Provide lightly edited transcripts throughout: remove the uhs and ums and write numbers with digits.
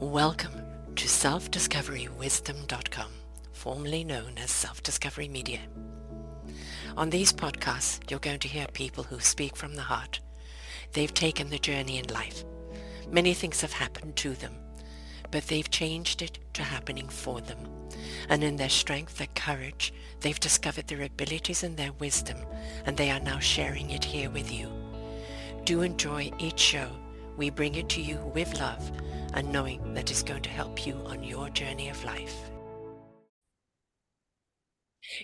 Welcome to selfdiscoverywisdom.com, formerly known as Self-Discovery Media. On these podcasts, you're going to hear people who speak from the heart. They've taken the journey in life. Many things have happened to them, but they've changed it to happening for them. And in their strength, their courage, they've discovered their abilities and their wisdom, and they are now sharing it here with you. Do enjoy each show. We bring it to you with love and knowing that it's going to help you on your journey of life.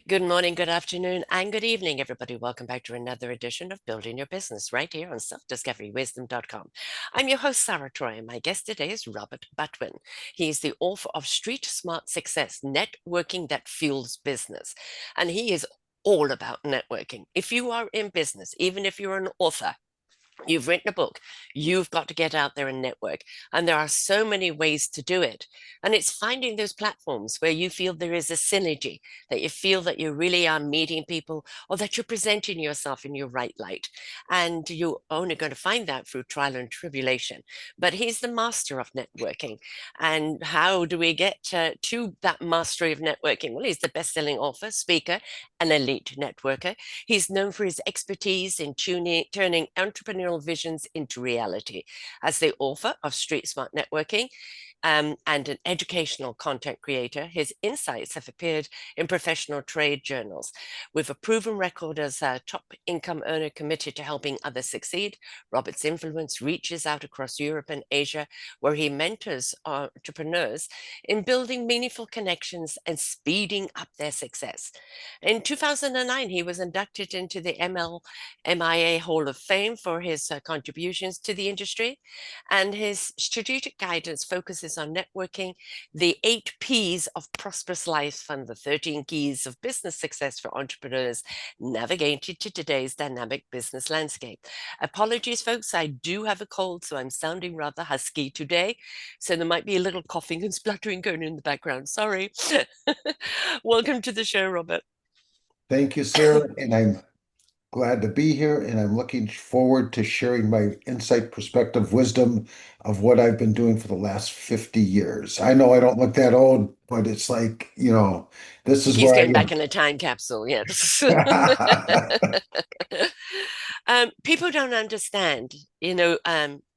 Good morning, good afternoon, and good evening, everybody. Welcome back to another edition of Building Your Business right here on selfdiscoverywisdom.com. I'm your host, Sarah Troy, and my guest today is Robert Butwin. He is the author of Street Smart Success, Networking That Fuels Business. And he is all about networking. If you are in business, even if you're an author, you've written a book, you've got to get out there and network. And there are so many ways to do it. And it's finding those platforms where you feel there is a synergy, that you feel that you really are meeting people or that you're presenting yourself in your right light. And you're only going to find that through trial and tribulation. But he's the master of networking. And how do we get to that mastery of networking? Well, he's the best-selling author, speaker, an elite networker. He's known for his expertise in turning entrepreneurial visions into reality. As the author of Street Smart Networking, and an educational content creator, his insights have appeared in professional trade journals. With a proven record as a top income earner committed to helping others succeed, Robert's influence reaches out across Europe and Asia, where he mentors entrepreneurs in building meaningful connections and speeding up their success. In 2009, he was inducted into the MIA Hall of Fame for his contributions to the industry, and his strategic guidance focuses on networking, the 8 P's of prosperous life, and the 13 keys of business success for entrepreneurs navigating to today's dynamic business landscape. Apologies, folks, I do have a cold, so I'm sounding rather husky today. So there might be a little coughing and spluttering going in the background. Sorry. Welcome to the show, Robert. Thank you, Sarah, and I'm glad to be here, and I'm looking forward to sharing my insight, perspective, wisdom of what I've been doing for the last 50 years. I know I don't look that old, but it's like, this is He's where going back in a time capsule, yes. I People don't understand,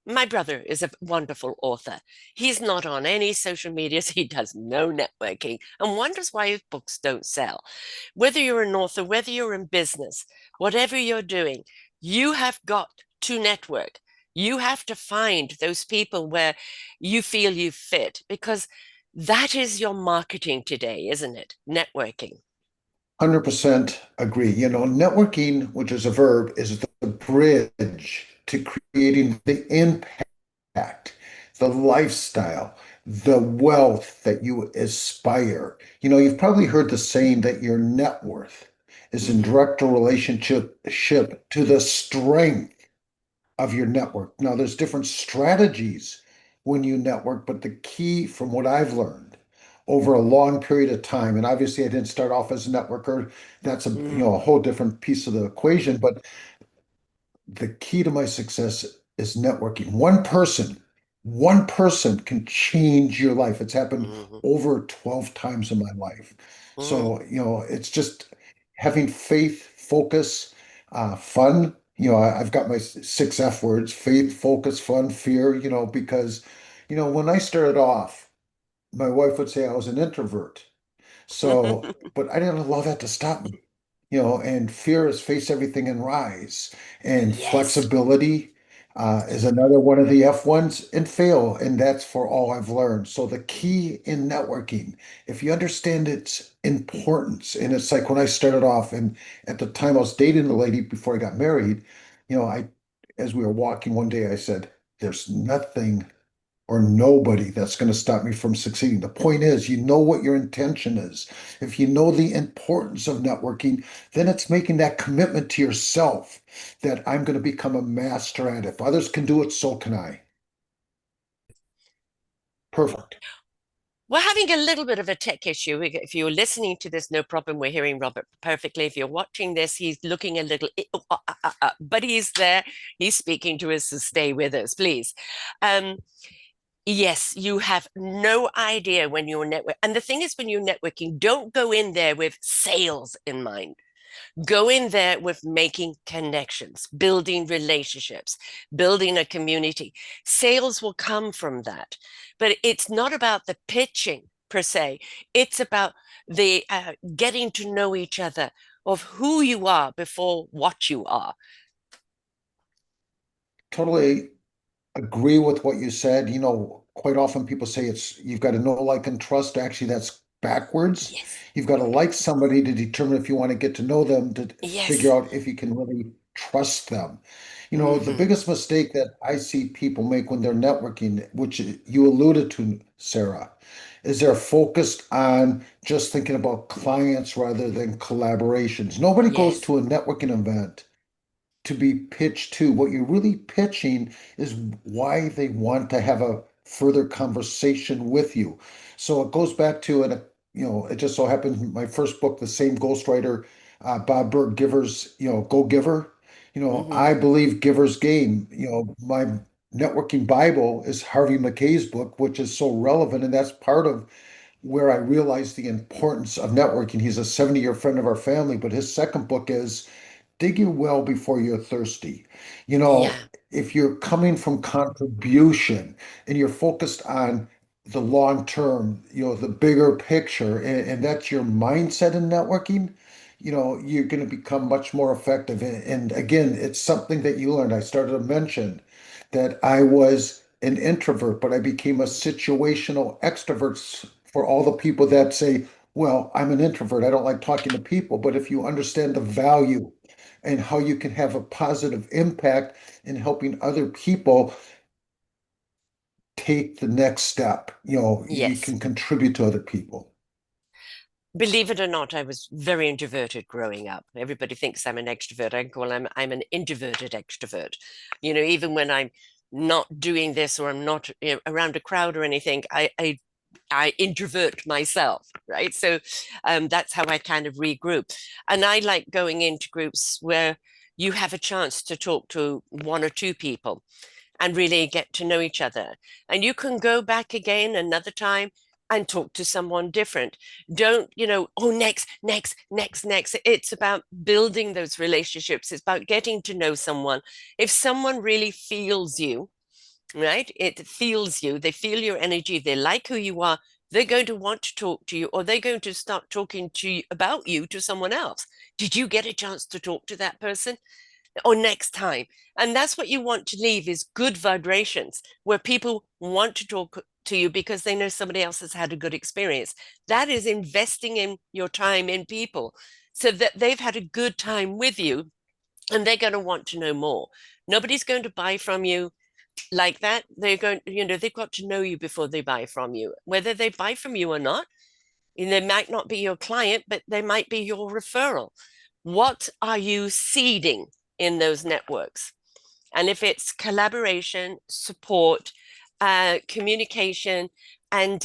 my brother is a wonderful author. He's not on any social medias. He does no networking and wonders why his books don't sell. Whether you're an author, whether you're in business, whatever you're doing, you have got to network. You have to find those people where you feel you fit, because that is your marketing today, isn't it? Networking. 100% agree. Networking, which is a verb, is the bridge to creating the impact, the lifestyle, the wealth that you aspire. You've probably heard the saying that your net worth is in Mhm. direct relationship to the strength of your network. Now, there's different strategies when you network, but the key from what I've learned over a long period of time, and obviously I didn't start off as a networker, that's a whole different piece of the equation, but the key to my success is networking. One person can change your life. It's happened Mhm. over 12 times in my life. Mhm. So, it's just having faith, focus, fun. I've got my 6 F words: faith, focus, fun, fear, because, when I started off, my wife would say I was an introvert. So, but I didn't allow that to stop me. And fear is face everything and rise. And Yes. flexibility is another one of the F ones, and fail. And that's for all I've learned. So the key in networking, if you understand its importance, and it's like when I started off, and at the time I was dating a lady before I got married, as we were walking one day, I said, there's nothing or nobody that's going to stop me from succeeding. The point is, you know what your intention is. If you know the importance of networking, then it's making that commitment to yourself that I'm going to become a master at it. If others can do it, so can I. Perfect. We're having a little bit of a tech issue. If you're listening to this, no problem. We're hearing Robert perfectly. If you're watching this, he's looking a little, but he's there. He's speaking to us, so stay with us, please. Um, Yes, you have no idea when you're network. And the thing is, when you're networking, don't go in there with sales in mind. Go in there with making connections, building relationships, building a community. Sales will come from that. But it's not about the pitching per se. It's about the getting to know each other of who you are before what you are. Totally agree with what you said. Quite often people say it's you've got to know, like, and trust. Actually, that's backwards. Yes. You've got to like somebody to determine if you want to get to know them, to figure Yes. out if you can really trust them. The Hmm. biggest mistake that I see people make when they're networking, which you alluded to, Sarah, is they're focused on just thinking about clients rather than collaborations. Nobody goes Yes. to a networking event to be pitched to. What you're really pitching is why they want to have a further conversation with you. So it goes back to, and it just so happens my first book, the same ghostwriter, Bob Burg, Givers, Go Giver. Hmm. I believe Giver's Gain. My networking Bible is Harvey McKay's book, which is so relevant, and that's part of where I realized the importance of networking. He's a 70-year friend of our family, but his second book is dig your well before you're thirsty. You know, Yeah. if you're coming from contribution and you're focused on the long term, the bigger picture, and that's your mindset in networking, you're going to become much more effective. And again, it's something that you learned. I started to mention that I was an introvert, but I became a situational extrovert for all the people that say, well, I'm an introvert. I don't like talking to people. But if you understand the value and how you can have a positive impact in helping other people take the next step. You Yes. can contribute to other people. Believe it or not, I was very introverted growing up. Everybody thinks I'm an extrovert. I call I'm an introverted extrovert. Even when I'm not doing this or I'm not around a crowd or anything, I introvert myself, right? So that's how I kind of regroup. And I like going into groups where you have a chance to talk to one or two people and really get to know each other. And you can go back again another time and talk to someone different. Don't, oh, next, next, next, next. It's about building those relationships. It's about getting to know someone. If someone really feels you, right? It feels you, they feel your energy, they like who you are, they're going to want to talk to you, or they're going to start talking to you about you to someone else. Did you get a chance to talk to that person? Or next time. And that's what you want to leave is good vibrations where people want to talk to you because they know somebody else has had a good experience. That is investing in your time in people so that they've had a good time with you and they're going to want to know more. Nobody's going to buy from you like that. They're going, they've got to know you before they buy from you. Whether they buy from you or not, and they might not be your client, but they might be your referral. What are you seeding in those networks? And if it's collaboration, support, communication, and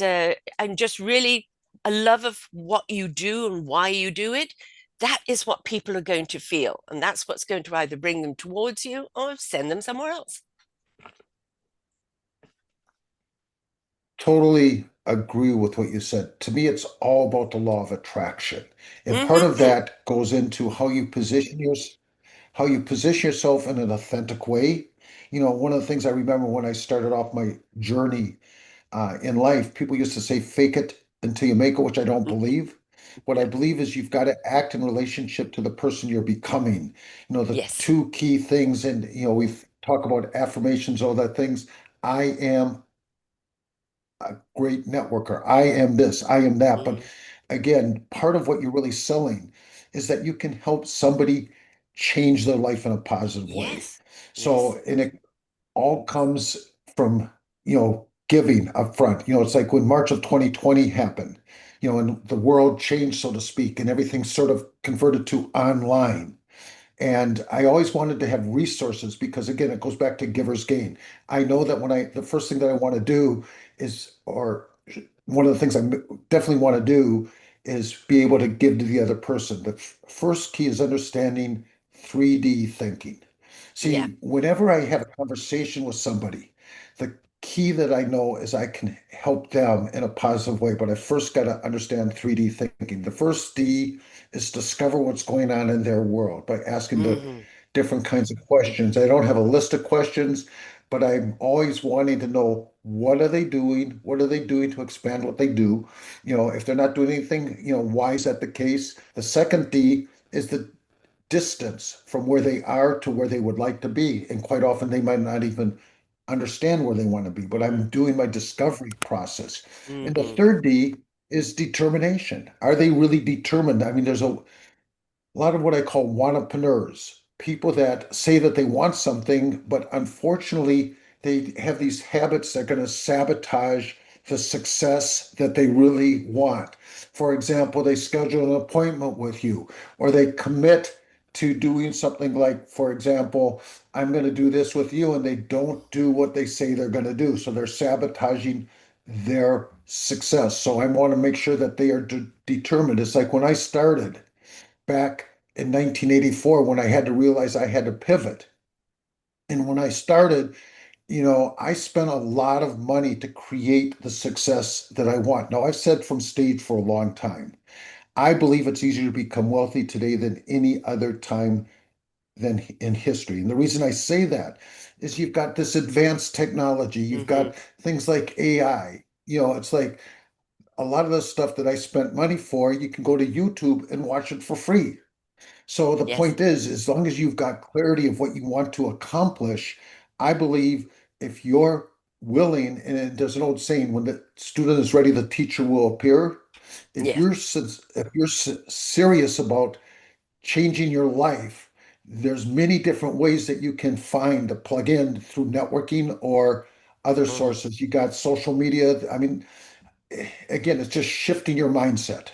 just really a love of what you do and why you do it, that is what people are going to feel, and that's what's going to either bring them towards you or send them somewhere else. Totally agree with what you said. To me, it's all about the law of attraction. And part of Hmm. that goes into how you position yourself in an authentic way. One of the things I remember when I started off my journey in life, people used to say fake it until you make it, which I don't believe. What I believe is you've got to act in relationship to the person you're becoming. The Yes. two key things, and we talk about affirmations, all that things. I am a great networker. I am this, I am that. But Mm. again, part of what you're really selling is that you can help somebody change their life in a positive way. Yes. Yes. So, and it all comes from, giving up front. It's like when March of 2020 happened, and the world changed, so to speak, and everything sort of converted to online. And I always wanted to have resources because, again, it goes back to giver's gain. I know that the first thing that I want to do is, or one of the things I definitely want to do is be able to give to the other person. The first key is understanding 3D thinking. Yeah. See, whenever I have a conversation with somebody, the key that I know is I can help them in a positive way, but I first got to understand 3D thinking. The first D is discover what's going on in their world by asking the Hmm. different kinds of questions. I don't have a list of questions, but I'm always wanting to know what are they doing? What are they doing to expand what they do? If they're not doing anything, why is that the case? The second D is the distance from where they are to where they would like to be. And quite often they might not even understand where they want to be, but I'm doing my discovery process. And the Hmm. third D is determination. Are they really determined? I mean, there's a lot of what I call wantapreneurs, people that say that they want something, but unfortunately, they have these habits that are going to sabotage the success that they really want. For example, they schedule an appointment with you, or they commit to doing something like, for example, I'm going to do this with you, and they don't do what they say they're going to do. So they're sabotaging their success. So I want to make sure that they are determined. It's like when I started back in 1984 when I had to realize I had to pivot. And when I started, I spent a lot of money to create the success that I want. Now, I've said from stage for a long time, I believe it's easier to become wealthy today than any other time than in history. And the reason I say that is you've got this advanced technology, you've Hmm. got things like AI. It's like a lot of the stuff that I spent money for, you can go to YouTube and watch it for free. So the Yes. point is, as long as you've got clarity of what you want to accomplish, I believe if you're willing, and there's an old saying, when the student is ready, the teacher will appear. If Yes. you're serious about changing your life, there's many different ways that you can find to plug in through networking or other Hmm. sources. You got social media. I mean, again, it's just shifting your mindset.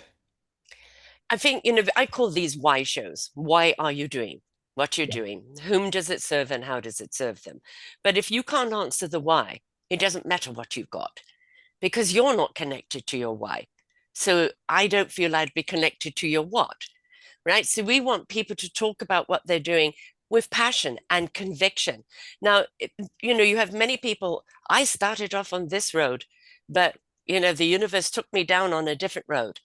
I think, I call these why shows. Why are you doing what you're doing? Whom does it serve and how does it serve them? But if you can't answer the why, it doesn't matter what you've got because you're not connected to your why. So I don't feel I'd be connected to your what, right? So we want people to talk about what they're doing with passion and conviction. Now, you have many people. I started off on this road, but the universe took me down on a different road.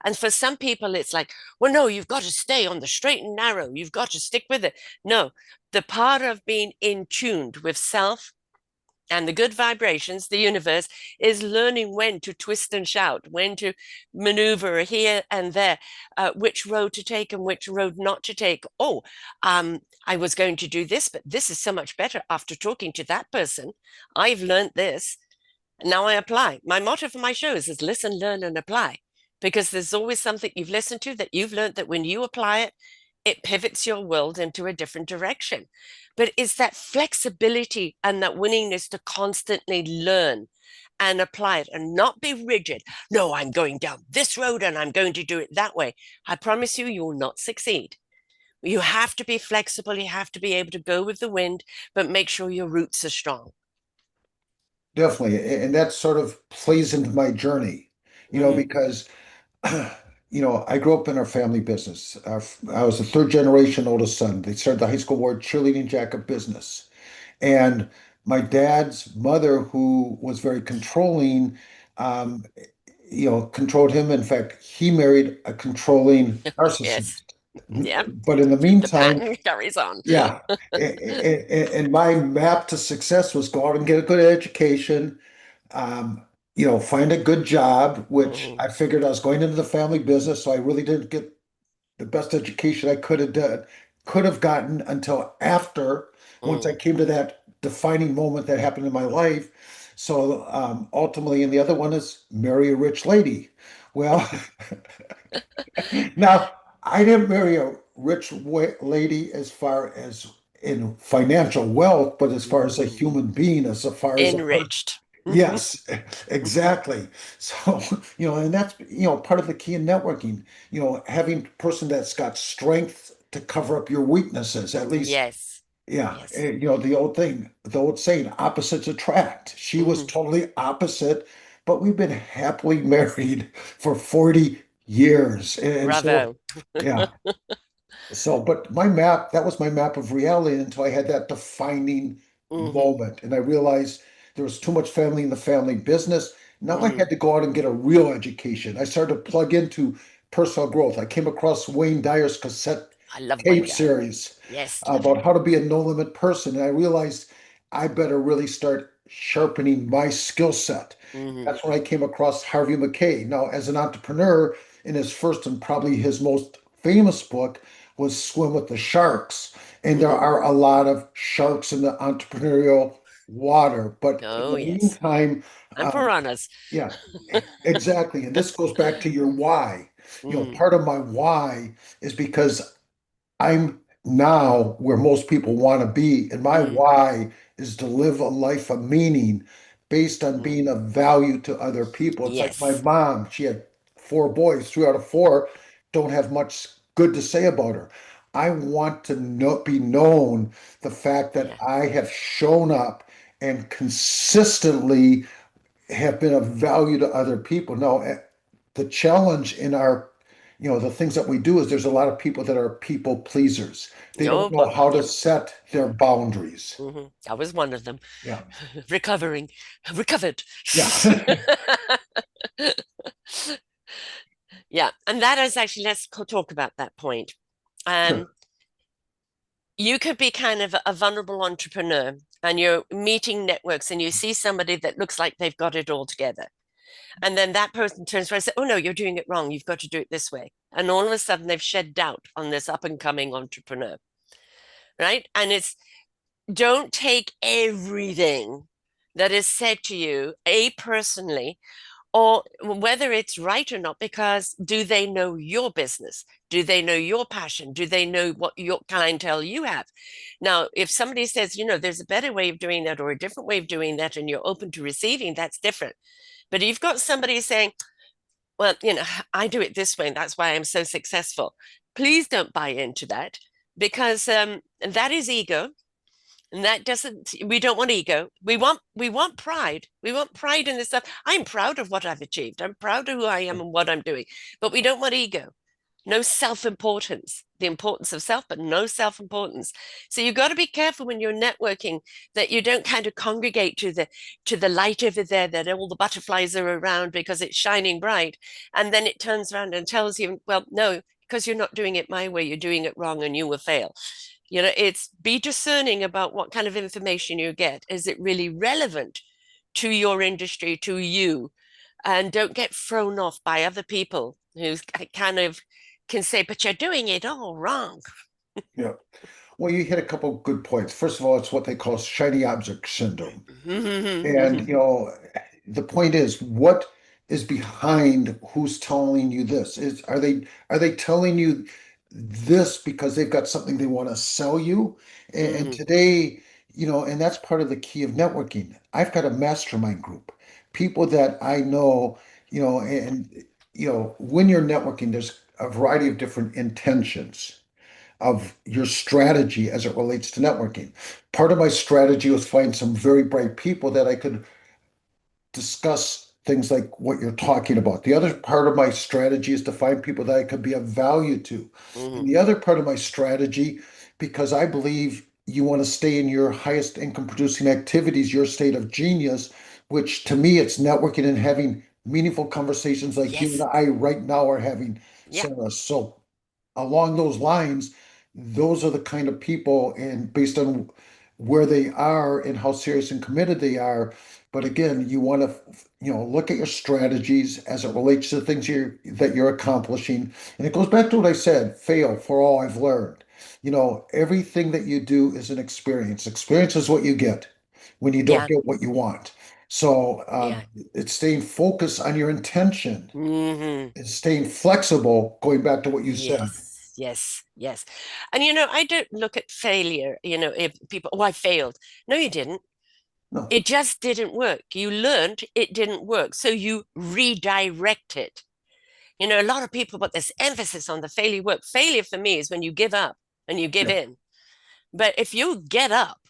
And for some people, it's like, well, no, you've got to stay on the straight and narrow. You've got to stick with it. No, the part of being in tuned with self and the good vibrations, the universe, is learning when to twist and shout, when to maneuver here and there, which road to take and which road not to take. Oh, I was going to do this, but this is so much better after talking to that person. I've learned this. Now I apply. My motto for my shows is listen, learn, and apply. Because there's always something you've listened to that you've learned that when you apply it, it pivots your world into a different direction. But it's that flexibility and that willingness to constantly learn and apply it and not be rigid. No, I'm going down this road and I'm going to do it that way. I promise you, you will not succeed. You have to be flexible. You have to be able to go with the wind, but make sure your roots are strong. Definitely. And that sort of plays into my journey, Hmm. because, I grew up in our family business. I was the third generation oldest son. They started the high school award cheerleading jacket business. And my dad's mother, who was very controlling, um, controlled him. In fact, he married a controlling Yes. narcissist. Yep. But in the The meantime, pattern carries on. yeah. And my map to success was go out and get a good education, um, find a good job, which Mhm. I figured I was going into the family business, so I really didn't get the best education I could have gotten until after, once I Mm. came to that defining moment that happened in my life. So ultimately, and the other one is marry a rich lady. Well, now, I didn't marry a rich lady as far as in financial wealth, but as far as a Mm. human being, as far as a person. Enriched. Yes, exactly. So, and that's, part of the key in networking, having a person that's got strength to cover up your weaknesses, at least. Yes. Yeah. Yes. The old saying, opposites attract. She was Hmm. totally opposite, but we've been happily married for 40 years. And so, Bravo. yeah. So, but that was my map of reality until I had that defining Hmm. moment. And I realized There was too much family in the family business. Now I Hmm. had to go out and get a real education. I started to plug into personal growth. I came across Wayne Dyer's cassette I love Wayne tape Dyer. series Yes, love him. about how to be a no limit person. And I realized I better really start sharpening my skill set. Hmm. That's when I came across Harvey Mackay. Now, as an entrepreneur, in his first and probably his most famous book was Swim with the Sharks. And there Hmm. are a lot of sharks in the entrepreneurial water. But in Oh, the yes. meantime, And piranhas. yeah, exactly. And this goes back to your why. Mm, Part of my why is because I'm now where most people want to be, and my mm, why is to live a life of meaning based on mm. being of value to other people. It's like my Yes. mom, she had four boys, three out of four don't have much good to say about her. I want to be known the fact that Yeah. I have shown up and consistently have been of value to other people. Now, the challenge in our, the things that we do is there's a lot of people that are people pleasers. They don't Oh know boy. how to Yep. set their Mm, boundaries. I was one of them. Yeah. Recovering. Recovered. Yeah. Yeah. And that is actually, let's talk about that point. Um, Sure. you could be kind of a vulnerable entrepreneur and you're meeting networks and you see somebody that looks like they've got it all together. And then that person turns around and says, "Oh, no, you're doing it wrong. You've got to do it this way." And all of a sudden, they've shed doubt on this up and coming entrepreneur, right? And it's don't take everything that is said to you, A, personally, or whether it's right or not, because do they know your business? Do they know your passion? Do they know what your clientele you have? Now, if somebody says, there's a better way of doing that or a different way of doing that, and you're open to receiving, that's different. But you've got somebody saying, well, I do it this way, and that's why I'm so successful. Please don't buy into that because that is ego. And that doesn't, we don't want ego. We want pride. We want pride in this stuff. I'm proud of what I've achieved. I'm proud of who I am and what I'm doing. But we don't want ego. No self-importance, the importance of self, but no self-importance. So you've got to be careful when you're networking that you don't kind of congregate to the light over there that all the butterflies are around because it's shining bright. And then it turns around and tells you, well, no, because you're not doing it my way, you're doing it wrong and you will fail. It's be discerning about what kind of information you get. Is it really relevant to your industry, to you? And don't get thrown off by other people who kind of can say, but you're doing it all wrong. Yeah. Well, you hit a couple good points. First of all, it's what they call shiny object syndrome. And, the point is, what is behind who's telling you this? Are they telling you this because they've got something they want to sell you? And today, and that's part of the key of networking. I've got a mastermind group, people that I know, and when you're networking, there's a variety of different intentions of your strategy as it relates to networking. Part of my strategy was find some very bright people that I could discuss things like what you're talking about. The other part of my strategy is to find people that I could be of value to. And Mhm. the other part of my strategy, because I believe you want to stay in your highest income producing activities, your state of genius, which to me it's networking and having meaningful conversations like you and Yes. I right now are having, Yeah. Sarah. So along those lines, those are the kind of people, and based on where they are and how serious and committed they are. But again, you want to, look at your strategies as it relates to the things that you're accomplishing. And it goes back to what I said, fail for all I've learned. Everything that you do is an experience. Experience is what you get when you don't Yeah. get what you want. So Yeah. it's staying focused on your intention. Hmm. It's staying flexible, going back to what you said. Yes. Yes. Yes. And I don't look at failure, if people, oh, I failed. No, you didn't. No. It just didn't work. You learned it didn't work. So you redirect it. A lot of people put this emphasis on the failure work. Failure for me is when you give up and you give Yeah. in. But if you get up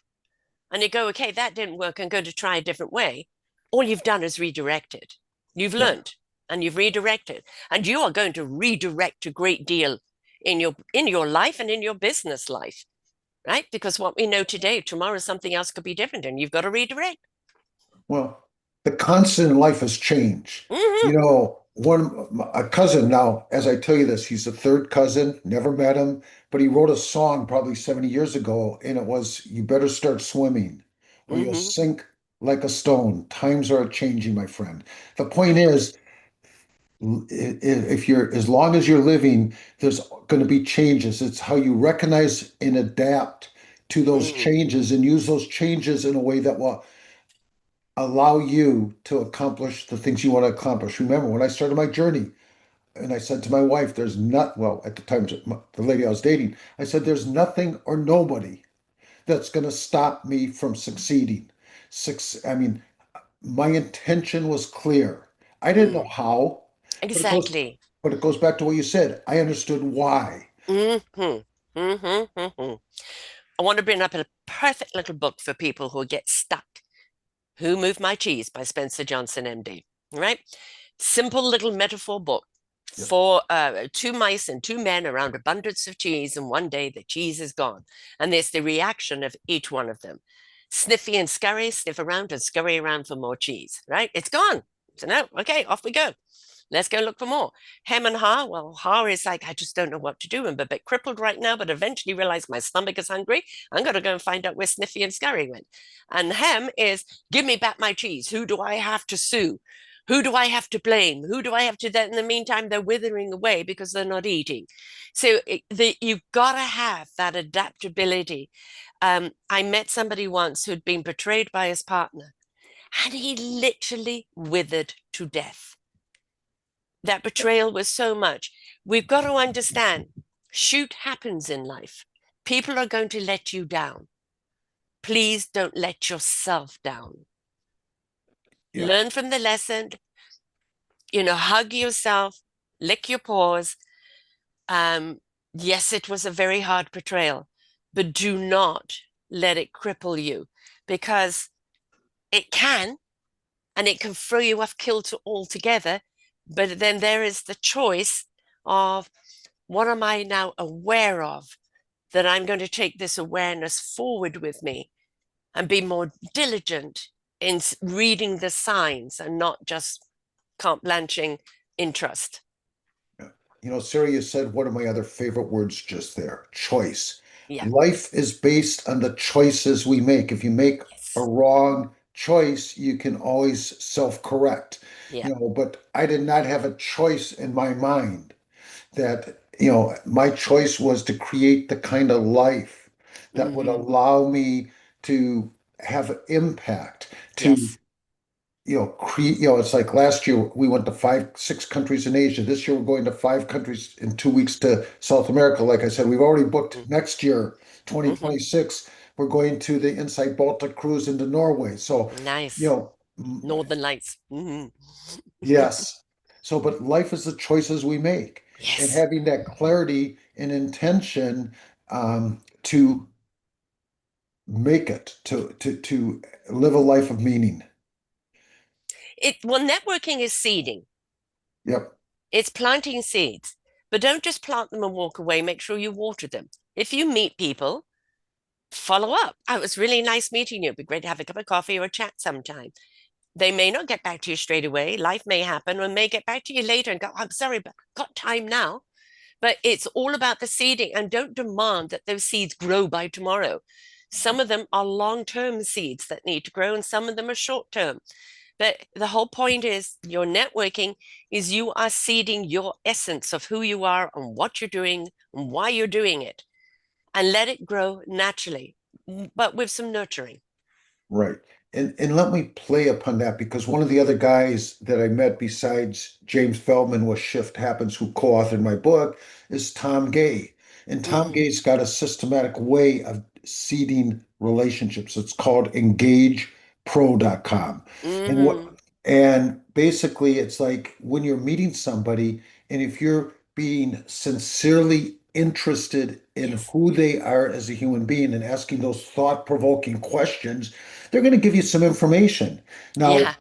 and you go, okay, that didn't work, and go to try a different way, all you've done is redirected. You've Yeah. learned and you've redirected. And you are going to redirect a great deal in your life and in your business life, right? Because what we know today, tomorrow something else could be different, and you've got to redirect. Well, the constant in life is change. Hmm. A cousin now, as I tell you this, he's the third cousin, never met him, but he wrote a song probably 70 years ago, and it was, "You better start swimming or you'll Hmm. sink like a stone. Times are changing, my friend." The point is, if you're, as long as you're living, there's going to be changes. It's how you recognize and adapt to those Mm. changes and use those changes in a way that will allow you to accomplish the things you want to accomplish. Remember, when I started my journey, and I said to my wife, there's not, well, at the time, the lady I was dating, I said, there's nothing or nobody that's going to stop me from succeeding. I mean, my intention was clear. I didn't know Mm. how, but it goes, Exactly. but it goes back to what you said. I understood why. Hmm. Hmm. Hmm. I want to bring up a perfect little book for people who get stuck. Who Moved My Cheese by Spencer Johnson, MD. Right? Simple little metaphor book Yep. for two mice and two men around abundance of cheese, and one day the cheese is gone. And there's the reaction of each one of them. Sniffy and scurry, sniff around and scurry around for more cheese, right? It's gone. So no, okay, off we go. Let's go look for more. Hem and Ha, well, Ha is like, I just don't know what to do. I'm a bit crippled right now, but eventually realize my stomach is hungry. I'm going to go and find out where Sniffy and Scurry went. And Hem is, give me back my cheese. Who do I have to sue? Who do I have to blame? Who do I have to? Then in the meantime, they're withering away because they're not eating. So you've got to have that adaptability. I met somebody once who'd been betrayed by his partner, and he literally withered to death. That betrayal was so much. We've got to understand shoot happens in life. People are going to let you down. Please don't let yourself down. Yeah. Learn from the lesson, hug yourself, lick your paws. Um, yes, it was a very hard betrayal, but do not let it cripple you because it can, and it can throw you off kilter altogether. But then there is the choice of what am I now aware of that I'm going to take this awareness forward with me and be more diligent in reading the signs and not just carte blanching interest. Yeah. Sarah, you said one of my other favorite words just there, choice. Yeah. Life is based on the choices we make. If you make a Yes. wrong choice, you can always self-correct. Yeah. But I did not have a choice in my mind that, my choice was to create the kind of life that would Hmm. allow me to have impact, to Yes. create, it's like last year we went to five, 6 countries in Asia. This year we're going to 5 countries in 2 weeks to South America. Like I said, we've already booked next year, Hmm. 2026. We're going to the Insight Baltic cruise into Norway. So, you Nice. know, Northern Lights. Hmm. yes. So, but life is the choices we make, and Yes. having that clarity and intention to make it, to live a life of meaning. Networking is seeding. Yep. It's planting seeds, but don't just plant them and walk away. Make sure you water them. If you meet people, follow up. Oh, it was really nice meeting you. It'd be great to have a cup of coffee or a chat sometime. They may not get back to you straight away. Life may happen or may get back to you later and go, I'm sorry, but I've got time now. But it's all about the seeding and don't demand that those seeds grow by tomorrow. Some of them are long term seeds that need to grow, and some of them are short term. But the whole point is your networking is you are seeding your essence of who you are and what you're doing and why you're doing it, and let it grow naturally, but with some nurturing. Right. And let me play upon that because one of the other guys that I met besides James Feldman with Shift Happens, who co-authored my book, is Tom Gay. And Tom Mm, Gay's got a systematic way of seeding relationships. It's called engagepro.com. And what mm, and basically it's like when you're meeting somebody and if you're being sincerely interested in yes. who they are as a human being and asking those thought-provoking questions, they're going to give you some information. Now, Yeah.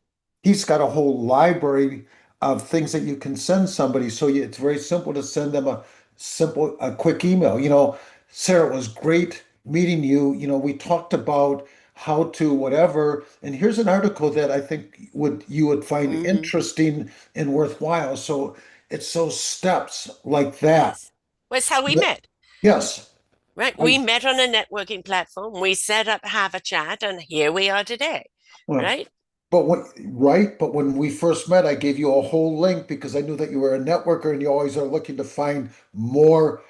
he's got a whole library of things that you can send somebody. So it's very simple to send them a quick email. Sarah, it was great meeting you. We talked about how to whatever. And here's an article that I think would you would find Hmm. interesting and worthwhile. So it's those steps like that. Yes. Well, it's how we That- met, yes. right? I, We met on a networking platform. We set up, have a chat, and here we are today, well, right? but when, right, but when we first met, I gave you a whole link because I knew that you were a networker and you always are looking to find more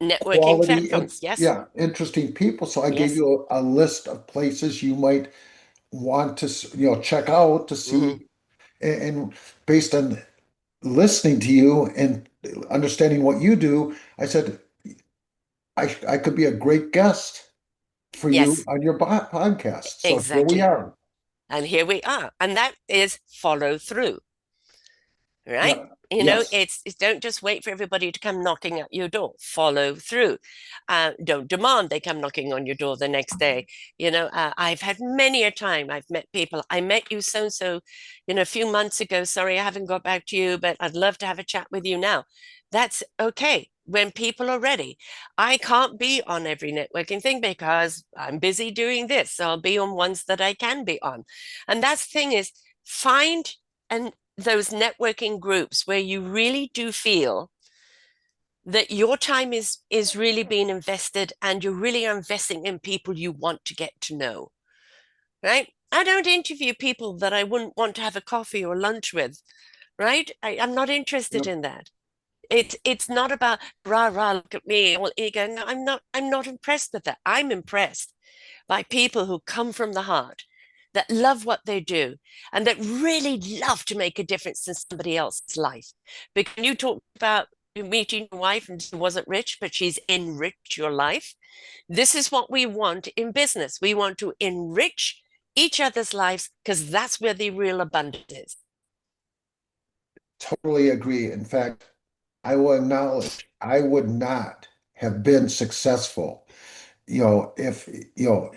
Networking quality and platforms. Yes. yeah, interesting people. So I gave Yes. you a list of places you might want to, check out to Hmm. see. And based on listening to you and understanding what you do, I said I could be a great guest for you Yes, on your podcast. So here we exactly. are. And here we are. And that is follow through. Right? Yeah. You know, Yes. it's don't just wait for everybody to come knocking at your door. Follow through. Don't demand they come knocking on your door the next day. I've had many a time I've met people. I met you so and so, a few months ago. Sorry, I haven't got back to you, but I'd love to have a chat with you now. That's okay when people are ready. I can't be on every networking thing because I'm busy doing this. So I'll be on ones that I can be on. And that's the thing is find and those networking groups where you really do feel that your time is really being invested and you really are investing in people you want to get to know, right? I don't interview people that I wouldn't want to have a coffee or lunch with, right? I'm not interested Yep. in that. It's not about rah rah, look at me, all ego. No, I'm not impressed with that. I'm impressed by people who come from the heart, that love what they do, and that really love to make a difference in somebody else's life. Because when you talk about you meeting your wife and she wasn't rich, but she's enriched your life. This is what we want in business. We want to enrich each other's lives because that's where the real abundance is. Totally agree. In fact, I will acknowledge I would not have been successful, if,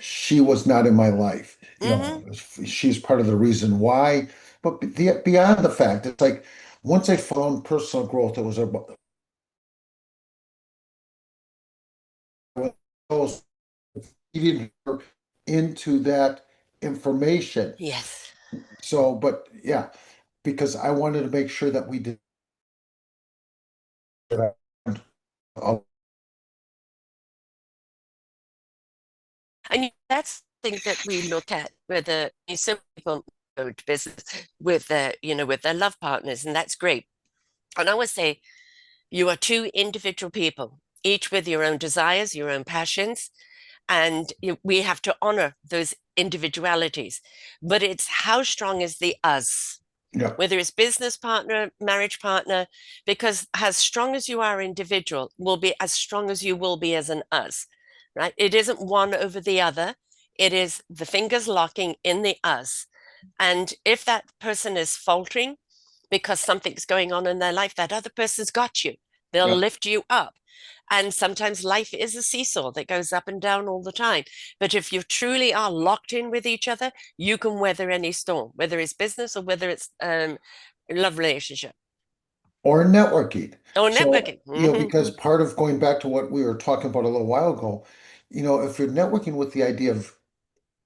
she was not in my life. Hmm. She's part of the reason why. But beyond the fact, it's like once I found personal growth, it was about feeding her into that information. Yes. So, but yeah, because I wanted to make sure that we did that. And that's the thing that we look at whether some people go to business with their love partners, and that's great. And I would say you are two individual people, each with your own desires, your own passions, and we have to honor those individualities. But it's how strong is the us, Yeah, whether it's business partner, marriage partner, because as strong as you are individual will be as strong as you will be as an us, right? It isn't one over the other. It is the fingers locking in the us. And if that person is faltering because something's going on in their life, that other person's got you. They'll yeah. lift you up. And sometimes life is a seesaw that goes up and down all the time. But if you truly are locked in with each other, you can weather any storm, whether it's business or whether it's love relationship Or networking. or So, networking. because part of going back to what we were talking about a little while ago, if you're networking with the idea of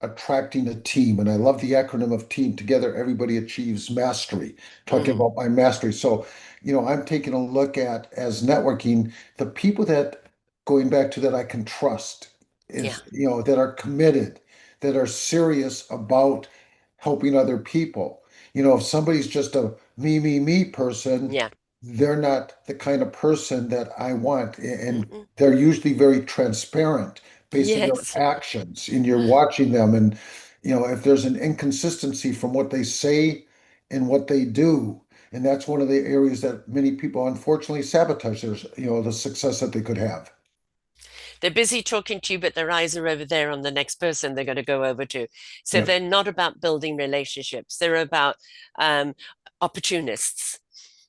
attracting a team, and I love the acronym of team, together everybody achieves mastery, talking Mm, about my mastery. So, I'm taking a look at as networking, the people that going back to that I can trust yeah, is, that are committed, that are serious about helping other people. If somebody's just a me person, yeah. they're not the kind of person that I want. And Mm-mm. they're usually very transparent based on their Yes. actions, and you're watching them. And if there's an inconsistency from what they say and what they do, and that's one of the areas that many people unfortunately sabotage their, the success that they could have. They're busy talking to you, but their eyes are over there on the next person they're going to go over to. So Yeah. they're not about building relationships. They're about um, opportunists,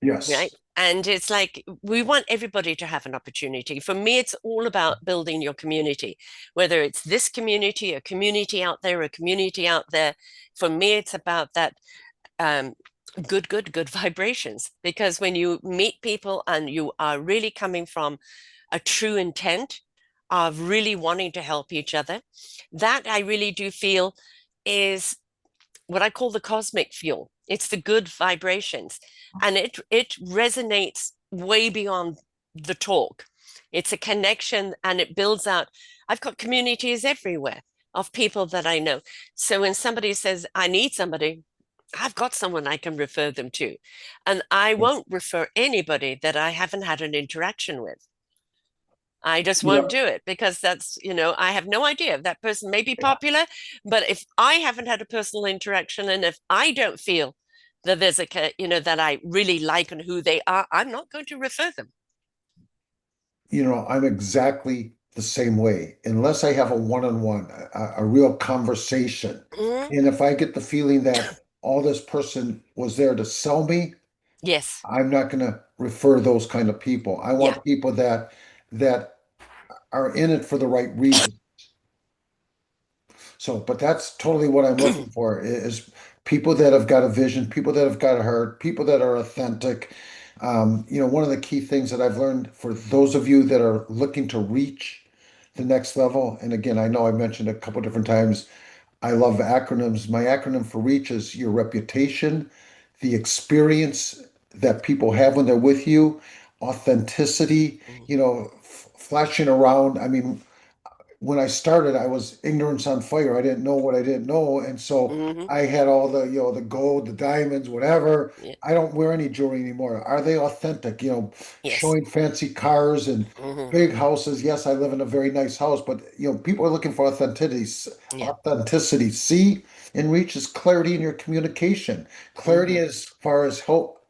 right? Yes. And it's like we want everybody to have an opportunity. For me, it's all about building your community, whether it's this community, a community out there, a community out there. For me, it's about that um, good vibrations. Because when you meet people and you are really coming from a true intent of really wanting to help each other. That I really do feel is what I call the cosmic fuel. It's the good vibrations, and it resonates way beyond the talk. It's a connection, and it builds out. I've got communities everywhere of people that I know. So when somebody says, I need somebody, I've got someone I can refer them to. And I won't refer anybody that I haven't had an interaction with. I just You won't know, do it because I have no idea. That person may be yeah, popular, but if I haven't had a personal interaction and if I don't feel that there's that I really like and who they are, I'm not going to refer them. I'm exactly the same way. Unless I have a one-on-one, a real conversation. Mhm. And if I get the feeling that all this person was there to sell me, Yes. I'm not going to refer those kind of people. I Yeah. want people that are in it for the right reason. So, but that's totally what I'm looking for is people that have got a vision, people that have got a heart, people that are authentic. One of the key things that I've learned for those of you that are looking to reach the next level, and again, I know I mentioned a couple different times, I love acronyms. My acronym for reach is your reputation, the experience that people have when they're with you, authenticity, Mhm. flashing around. I mean, when I started, I was ignorance on fire. I didn't know what I didn't know. And so Mhm. I had all the gold, the diamonds, whatever. Yeah. I don't wear any jewelry anymore. Are they authentic? Yes. Showing fancy cars and Hmm. big houses. Yes, I live in a very nice house, but people are looking for authenticity. Yeah. Authenticity. See and reach is clarity in your communication. Clarity Hmm. as far as help,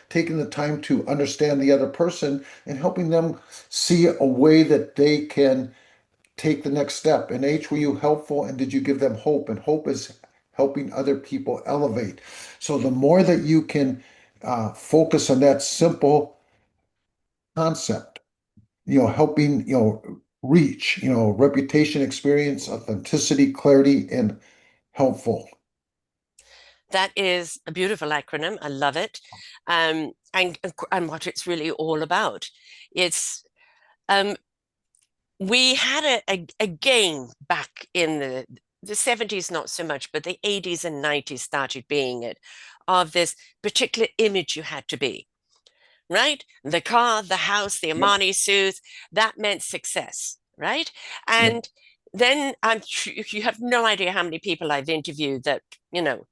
taking the time to understand the other person and helping them see a way that they can take the next step? And H, were you helpful and did you give them hope? And hope is helping other people elevate. So the more that you can focus on that simple concept, helping, reach, reputation, experience, authenticity, clarity, and helpful. That is a beautiful acronym. I love it. And what it's really all about. It's um, we had a game back in the 70s, not so much, but the 80s and 90s started being it, of this particular image you had to be, right? The car, the house, the Yep, Armani suits, that meant success, right? yep, And then you have no idea how many people I've interviewed that, you know,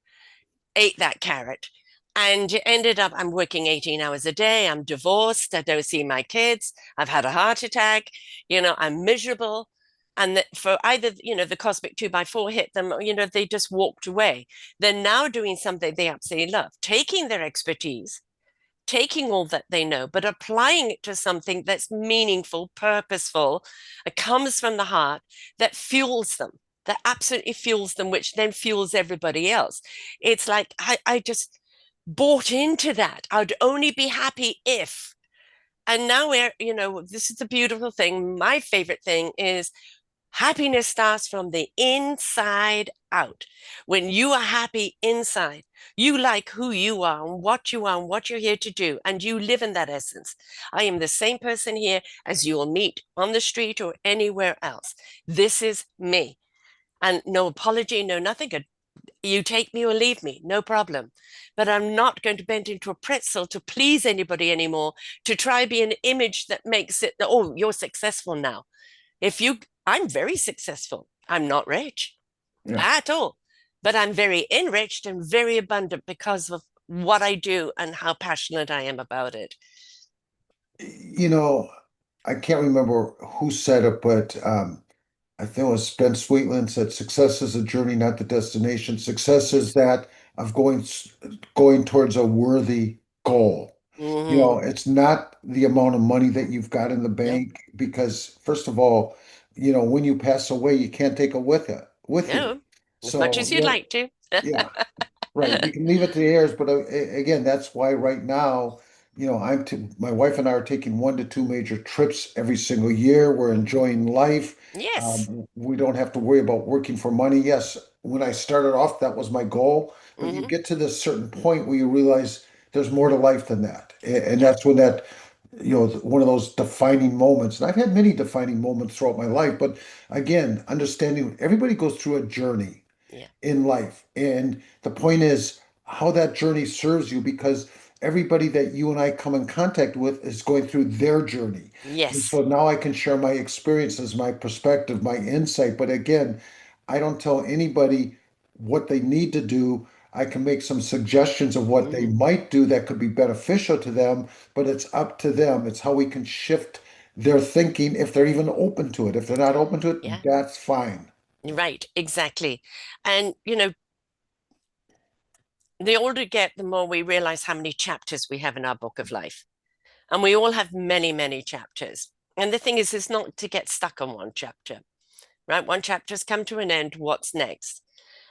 ate that carrot. And it ended up, I'm working 18 hours a day. I'm divorced. I don't see my kids. I've had a heart attack. I'm miserable. And that for either, the cosmic 2x4 hit them, or, they just walked away. They're now doing something they absolutely love, taking their expertise, taking all that they know, but applying it to something that's meaningful, purposeful, it comes from the heart, that fuels them, that absolutely fuels them, which then fuels everybody else. It's like I just bought into that. I'd only be happy if. And now this is the beautiful thing. My favorite thing is happiness starts from the inside out. When you are happy inside, you like who you are and what you're here to do, and you live in that essence. I am the same person here as you will meet on the street or anywhere else. This is me. And no apology, no nothing. You take me or leave me, no problem. But I'm not going to bend into a pretzel to please anybody anymore, to try be an image that makes it, oh, you're successful now. If you, I'm very successful. I'm not rich yeah. at all, but I'm very enriched and very abundant because of what I do and how passionate I am about it. You know, I can't remember who said it, but I think it was Ben Sweetland said, "Success is a journey, not the destination. Success is Yes. that of going towards a worthy goal. Hmm. It's not the amount of money that you've got in the No, bank because, first of all, when you pass away, you can't take it with you. no, as much So as you'd like to. yeah, right. You can leave it to the heirs, but again, that's why right now, my wife and I are taking 1 to 2 major trips every single year. We're Hmm. enjoying life. Yes. We don't have to worry about working for money. Yes, when I started off, that was my goal, but you Hmm. get to this certain point where you realize there's more to life than that. And Yeah. that's when that one of those defining moments. And I've had many defining moments throughout my life, but again, understanding everybody goes through a journey Yeah. in life. And the point is how that journey serves you, because everybody that you and I come in contact with is going through their journey. And Yes. so now I can share my experiences, my perspective, my insight. But again, I don't tell anybody what they need to do. I can make some suggestions of what they Hmm. might do that could be beneficial to them, but it's up to them. It's how we can shift their thinking if they're even open to it. If they're not open to it, Yeah. that's fine. Right. Exactly. And, the older we get, the more we realize how many chapters we have in our book of life. And we all have many, many chapters. And the thing is not to get stuck on one chapter, right? One chapter's come to an end. What's next?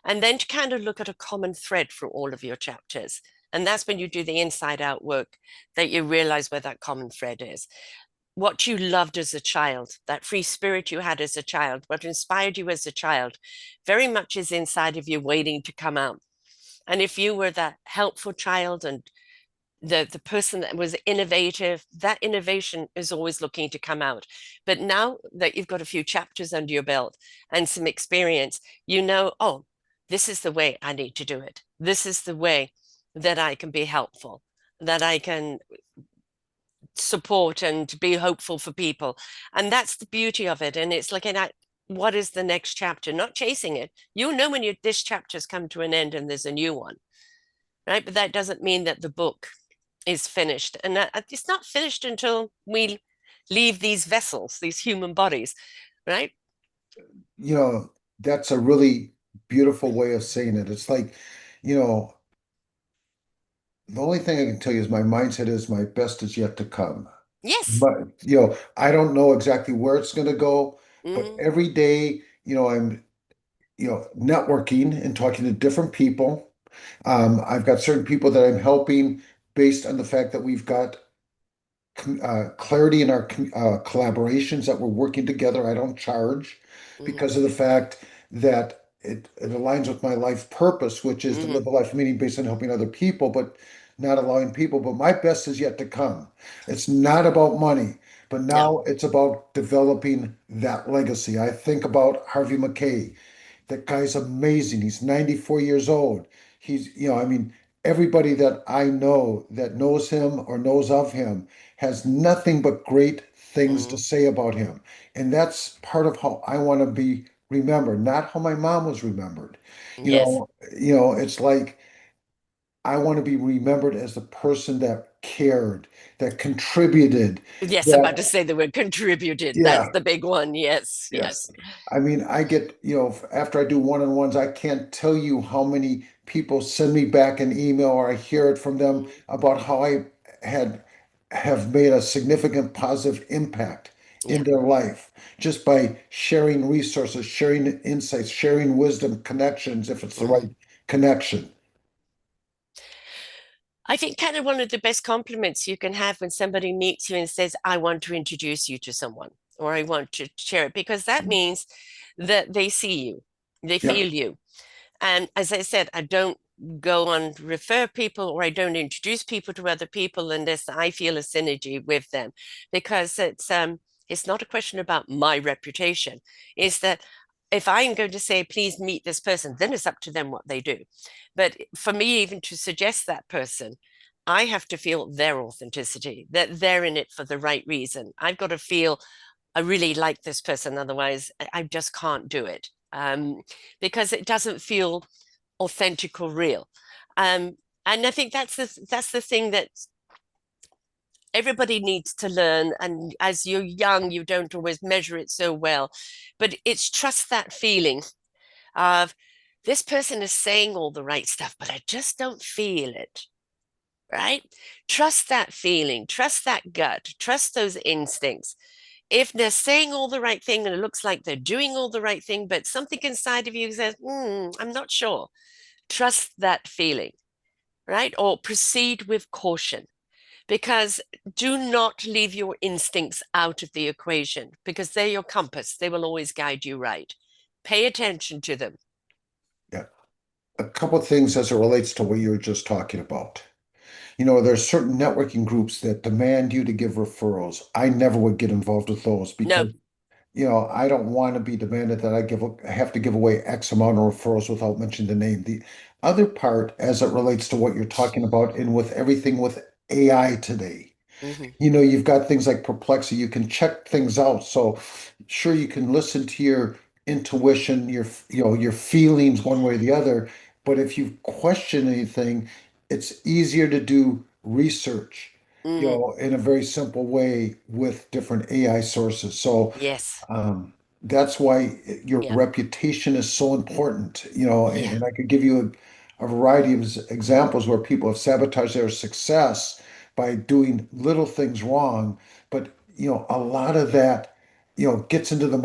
And then to kind of look at a common thread for all of your chapters. And that's when you do the inside out work that you realize where that common thread is. What you loved as a child, that free spirit you had as a child, what inspired you as a child, very much is inside of you waiting to come out. And if you were that helpful child and the person that was innovative, that innovation is always looking to come out. But now that you've got a few chapters under your belt and some experience, oh, this is the way I need to do it. This is the way that I can be helpful, that I can support and be hopeful for people. And that's the beauty of it. And it's looking at what is the next chapter, not chasing it. You'll know when this chapter's come to an end and there's a new one, right? But that doesn't mean that the book is finished. And it's not finished until we leave these vessels, these human bodies, right? You know, that's a really beautiful way of saying it. It's like, you know, the only thing I can tell you is my mindset is my best is yet to come. Yes. But, I don't know exactly where it's going to go, but Hmm. every day, I'm, networking and talking to different people. I've got certain people that I'm helping based on the fact that we've got clarity in our collaborations, that we're working together. I don't charge Hmm. because of the fact that it aligns with my life purpose, which is to Hmm. live a life of meaning based on helping other people, but not allowing people. But my best is yet to come. It's not about money, but No. now it's about developing that legacy. I think about Harvey McKay. That guy's amazing. He's 94 years old. I mean, everybody that I know that knows him or knows of him has nothing but great things to Hmm. say about him. And that's part of how I want to be remembered, not how my mom was remembered. You Yes. know, it's like I want to be remembered as the person that cared, that contributed, Yes, I'm about to that say the word contributed. That's yeah, the big one. Yes. yes. Yes. I mean, I get, after I do one-on-ones, I can't tell you how many people send me back an email or I hear it from them Mhm. about how I had have made a significant positive impact in Yeah. their life just by sharing resources, sharing insights, sharing wisdom, connections, if it's the Hmm. right connection. I think kind of one of the best compliments you can have when somebody meets you and says, I want to introduce you to someone, or I want to share it, because that means that they see you, they Yeah. feel you. And as I said, I don't go and refer people or I don't introduce people to other people unless I feel a synergy with them, because it's not a question about my reputation. It's that if I'm going to say, please meet this person, then it's up to them what they do. But for me, even to suggest that person, I have to feel their authenticity, that they're in it for the right reason. I've got to feel I really like this person, otherwise I just can't do it. Because it doesn't feel authentic or real. Um, and I think that's the thing that everybody needs to learn. And as you're young, you don't always measure it so well, but it's trust that feeling of this person is saying all the right stuff, but I just don't feel it. Right? Trust that feeling, trust that gut, trust those instincts. If they're saying all the right thing and it looks like they're doing all the right thing, but something inside of you says, I'm not sure, trust that feeling, right? Or proceed with caution, because do not leave your instincts out of the equation, because they're your compass. They will always guide you right. Pay attention to them. Yeah. A couple of things as it relates to what you were just talking about. There's certain networking groups that demand you to give referrals. I never would get involved with those No. because I don't want to be demanded that I have to give away X amount of referrals without mentioning the name. The other part, as it relates to what you're talking about, and with everything with AI today, Hmm. you've got things like Perplexity. You can check things out. So sure, you can listen to your intuition, your feelings one way or the other. But if you question anything, it's easier to do research, Hmm. in a very simple way with different AI sources. So Yes. um, that's why your Yeah. reputation is so important, Yeah. and I could give you a variety of examples where people have sabotaged their success by doing little things wrong. But, a lot of that, gets into the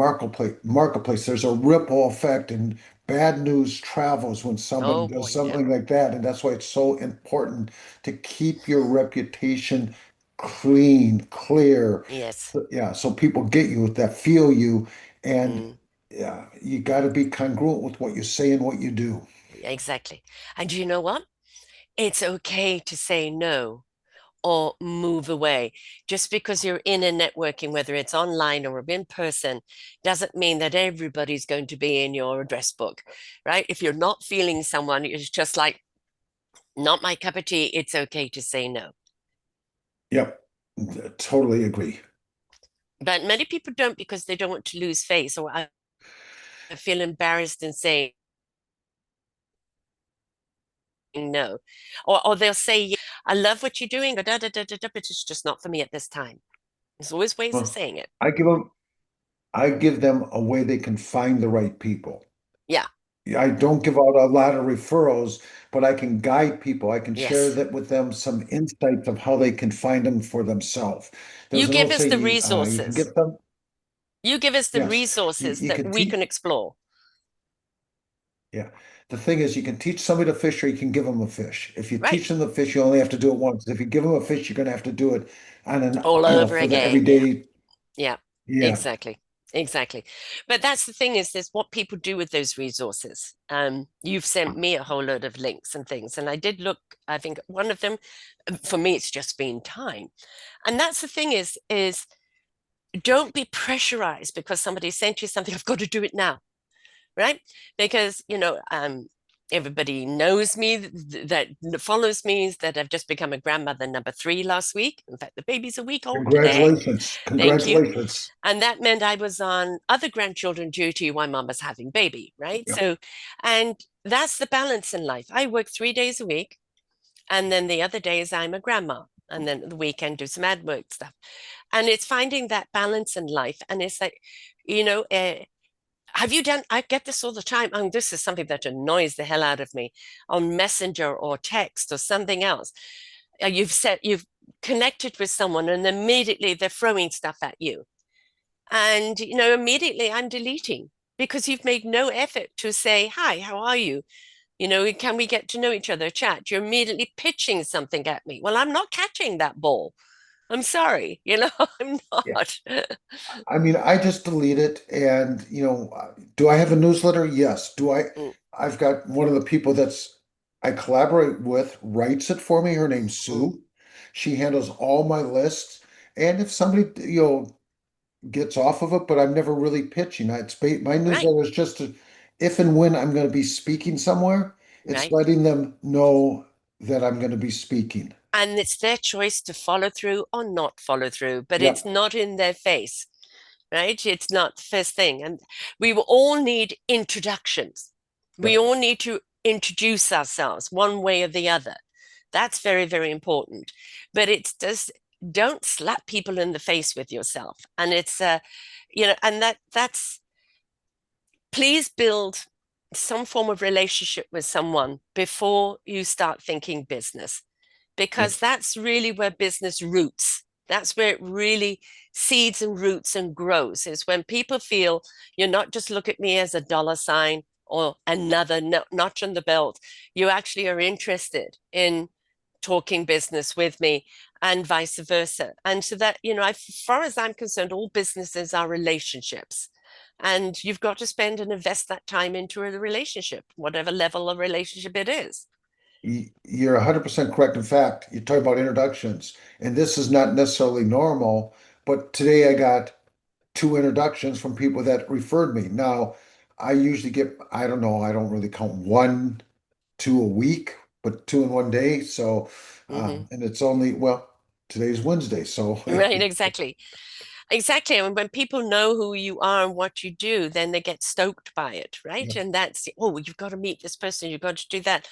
marketplace. There's a ripple effect, and bad news travels when somebody Oh does boy. Yeah. something like that. And that's why it's so important to keep your reputation clean, clear. Yes. Yeah, so people get you, that feel you, and Mm, yeah, you got to be congruent with what you say and what you do. exactly. And you know what? It's okay to say no or move away. Just because you're in a networking, whether it's online or in person, doesn't mean that everybody's going to be in your address book, right? If you're not feeling someone, it's just like, not my cup of tea. It's okay to say no. Yep, totally agree. But many people don't because they don't want to lose face, or I feel embarrassed in saying no. Or they'll say, I love what you're doing, but, but it's just not for me at this time. There's always ways of Well, saying it. I give them, I give them a way they can find the right people. Yeah. Yeah, I don't give out a lot of referrals, but I can guide people. I can share Yes. that with them some insights of how they can find them for themselves. You There's an give old us the saying, you can resources. get them. You give us the Yes, you, resources you that can we teach. can explore, Yeah. The thing is, you can teach somebody to fish or you can give them a fish. If you right? teach them the fish, you only have to do it once. If you give them a fish, you're going to have to do it on All over for the again. Yeah. everyday. Yeah. Yeah. Exactly. Exactly. But that's the thing is what people do with those resources. You've sent me a whole load of links and things, and I did look, I think one of them, for me, it's just been time. And that's the thing is don't be pressurized because somebody sent you something, I've got to do it now, right? Because, everybody knows me that follows me that I've just become a grandmother number three last week. In fact, the baby's a week old today. Congratulations. Thank you. Congratulations. And that meant I was on other grandchildren duty while mom was having baby, right? Yeah. So, and that's the balance in life. I work 3 days a week, and then the other days I'm a grandma. And then the weekend do some ad work stuff. And it's finding that balance in life. And it's like, you know, have you done? I get this all the time. And this is something that annoys the hell out of me on Messenger or text or something else. You've connected with someone and immediately they're throwing stuff at you. And, immediately I'm deleting because you've made no effort to say, hi, how are you? Can we get to know each other, chat? You're immediately pitching something at me. Well, I'm not catching that ball. I'm sorry. I'm Yeah. not. I mean, I just delete it. And, do I have a newsletter? Yes. Mm, I've got one of the people I collaborate with writes it for me. Her name's mm. Sue. She handles all my lists. And if somebody, gets off of it, but I'm never really pitching. My Right, newsletter is just if and when I'm going to be speaking somewhere, it's right. letting them know that I'm going to be speaking. And it's their choice to follow through or not follow through, but it's Yep, not in their face, right? It's not the first thing. And we will all need introductions. We yep, all need to introduce ourselves one way or the other. That's very, very important. But it's just don't slap people in the face with yourself. And it's and that's please build some form of relationship with someone before you start thinking business, yep, because that's really where business roots. That's where it really seeds and roots and grows, is when people feel you're not just look at me as a dollar sign or another notch on the belt. You actually are interested in talking business with me and vice versa. And so that, as far as I'm concerned, all businesses are relationships. And you've got to spend and invest that time into a relationship, whatever level of relationship it is. You're 100% correct. In fact, you're talking about introductions, and this is not necessarily normal, but today I got two introductions from people that referred me. Now, I usually get, I don't know, I don't really count one, two a week, but two in one day. So, Hmm. and it's only, well, today's Wednesday. So, Right, exactly. Exactly. And when people know who you are and what you do, then they get stoked by it, right? yeah, And that's, oh, you've got to meet this person, you've got to do that.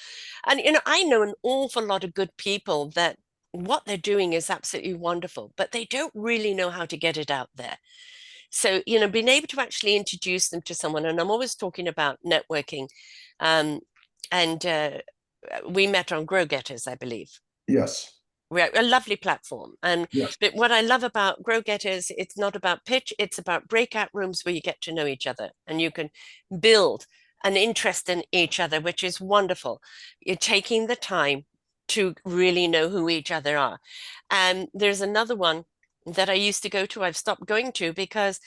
And, I know an awful lot of good people that what they're doing is absolutely wonderful, but they don't really know how to get it out there. So, being able to actually introduce them to someone, and I'm always talking about networking. Um, and we met on Grow Getters, I believe. yes, We're a lovely platform. And yes, but what I love about Grow Getters, it's not about pitch, it's about breakout rooms where you get to know each other and you can build an interest in each other, which is wonderful. You're taking the time to really know who each other are. And there's another one that I used to go to, I've stopped going to because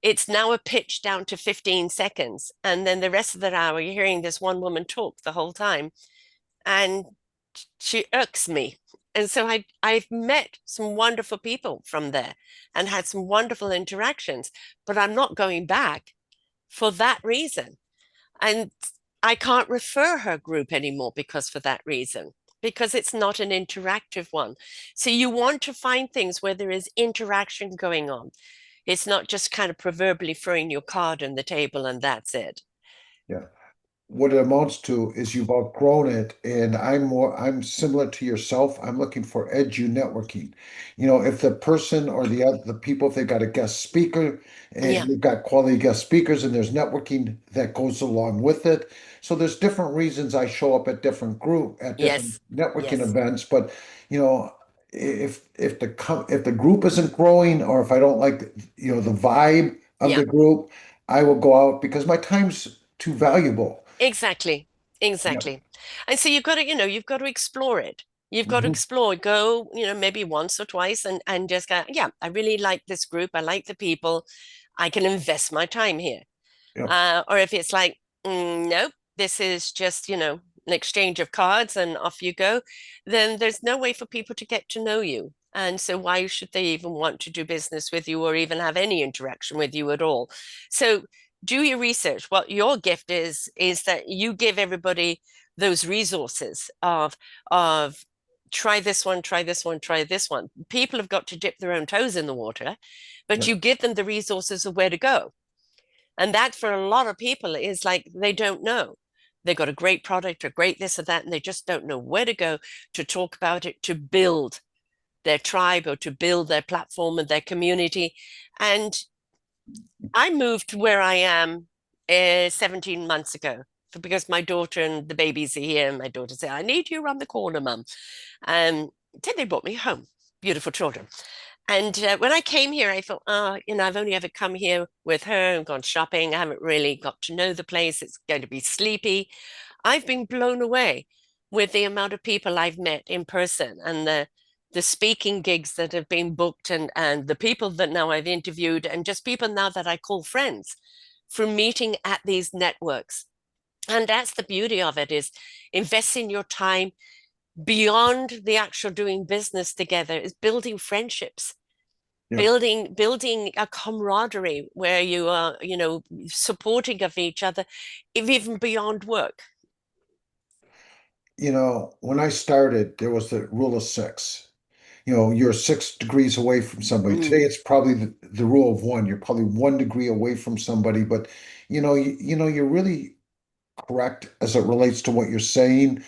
it's now a pitch down to 15 seconds. And then the rest of the hour, you're hearing this one woman talk the whole time. And she irks me. And so I've met some wonderful people from there and had some wonderful interactions, but I'm not going back for that reason. And I can't refer her group anymore because for that reason, because it's not an interactive one. So you want to find things where there is interaction going on. It's not just kind of proverbially throwing your card on the table and that's it. yeah. What it amounts to is you've outgrown it, and I'm similar to yourself. I'm looking for edu networking. If the person or the people, if they've got a guest speaker Yeah. and you've got quality guest speakers and there's networking that goes along with it. So there's different reasons I show up at different Yes. networking Yes. events, but you know, if the group isn't growing, or if I don't like the vibe of Yeah. the group, I will go out because my time's too valuable. Exactly. Yeah. Exactly. And so you've got to explore it. You've got to Hmm. explore, go, maybe once or twice and just go, yeah, I really like this group. I like the people. I can invest my time here. Yep. Or if it's like, nope, this is just, an exchange of cards and off you go, then there's no way for people to get to know you. And so why should they even want to do business with you or even have any interaction with you at all? So do your research. What your gift is that you give everybody those resources of try this one, try this one, try this one. People have got to dip their own toes in the water, but Yep. you give them the resources of where to go. And that for a lot of people is like they don't know. They got a great product or great this or that, and they just don't know where to go to talk about it, to build their tribe or to build their platform and their community. And I moved to where I am 17 months ago because my daughter and the babies are here. And my daughter said, I need you around the corner, mum. And then they brought me home. Beautiful children. And when I came here, I thought, I've only ever come here with her and gone shopping. I haven't really got to know the place. It's going to be sleepy. I've been blown away with the amount of people I've met in person and the speaking gigs that have been booked and the people that now I've interviewed and just people now that I call friends from meeting at these networks. And that's the beauty of it is investing your time beyond the actual doing business together is building friendships, Yep. building a camaraderie where you are, supporting of each other, even beyond work. When I started, there was the rule of six. You're 6 degrees away from somebody. Today, Mm, it's probably the rule of one. You're probably 1 degree away from somebody, but you're really correct as it relates to what you're saying.